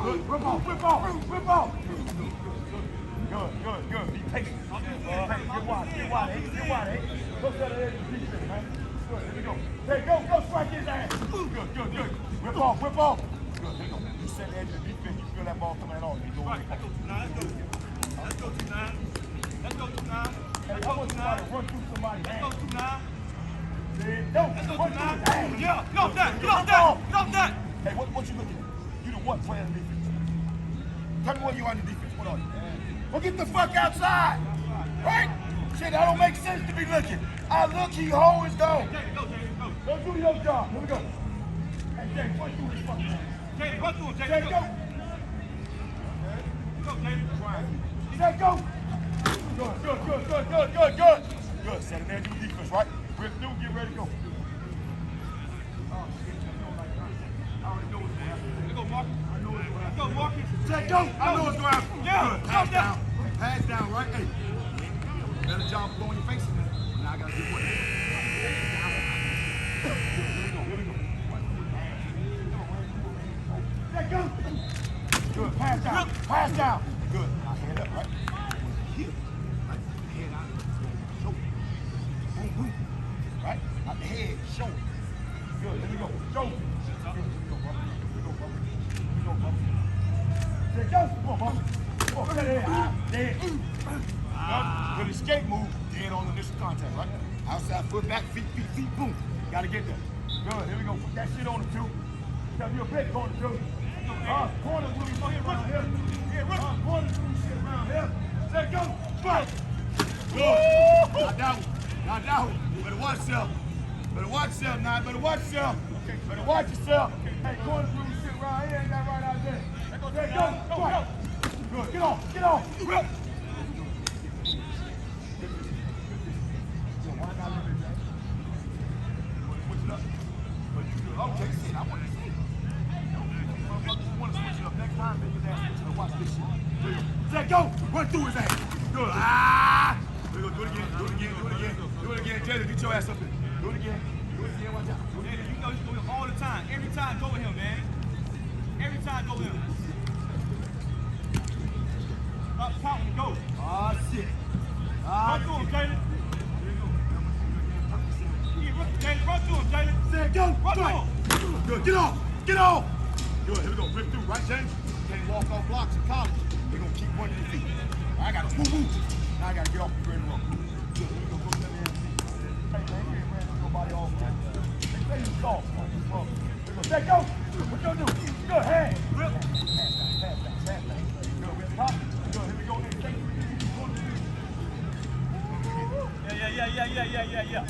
Good. Whip off. Whip off. Whip off. Good. Good. Good. Be patient. Get wide. Get wide. Get wide. Go set the edge of the defense, man. Good. Here we go. Hey, go. Go strike his ass. Good. Good. Good. Whip off. Whip off. Good. Here we go. You set the edge of the defense. You feel that ball coming at all. You go. Right. Let's go 2-9. Let's go 2-9. Let's go 2-9. Hey, I want somebody to run through somebody's hand. Let's go 2-9. Let's go 2-9. Yeah. Get off that. Get off that. Get off that. Hey, what you looking at? You the what player in the defense? Tell me what you on the defense. What are you? Well, get the fuck outside. Right? Shit, that don't make sense to be looking. I look, he always go. Go do your job. Here we go. Hey, Jay, run through this fucking thing. Jay, run through him, Jay. Jay, go. Go, Jay. Jay, go. Good, good, good, good, good, good, good. Good. Set an edge of the defense, right? Rip through, get ready to go. Let's go, Marcus. Jay, go. I know what's going to happen. Yeah. Good. Pass down. Pass down, right? Hey. Better job of blowing your face in there. Now I got to get one. Jay, go. Good. Pass down. Pass down. Good. Now hand up, right? Here. Right. Head out. Shoulder. Boom, boom. Right? Out the head. Shoulder. Good. Here we go. Shoulder. There go. Come on, Bubba. Come on, there. Good escape move. Dead on initial contact, right? Outside foot, back, feet, boom. Gotta get there. Good, here we go. Put that shit on the two. Tell you a big corner two. Corner blue, around here. Yeah, corner blue shit around here. There go. Strike. Good. Not that one. Not that one. Better watch yourself. Better watch yourself now. Better watch yourself. Better watch yourself. Hey, corner blue shit around here. Ain't that right out there? There you go. Go. Good. Get off. Get off. Rip. Okay, shit. I want to see. Motherfuckers want to switch it up next time. They just ask you to watch this shit. There you go. Run through his ass. Good. There you go. Do it again. Do it again. Do it again. Do it again. Jalen, get your ass up there. Do it again. Do it again. Watch out. Jalen, you know you do it all the time. Every time, go with him, man. Every time, go with him. Up top and go. Oh, shit. Run through him, Jalen. Jalen, run through him, Jalen. There you go. Run through him. Good. Get off. Get off. Good. Here we go. Rip through, right, James? Can't walk off blocks in college. They're going to keep running your feet. I got to move. Now I got to get off the grid and run. Good. Here we go. Go to the end. Hey, man, you ain't ran nobody off, man. They say you soft. There you go. What you gonna do? Good. Hand. Rip. Pass down. Good. Rip top. Good. Here we go. Yeah.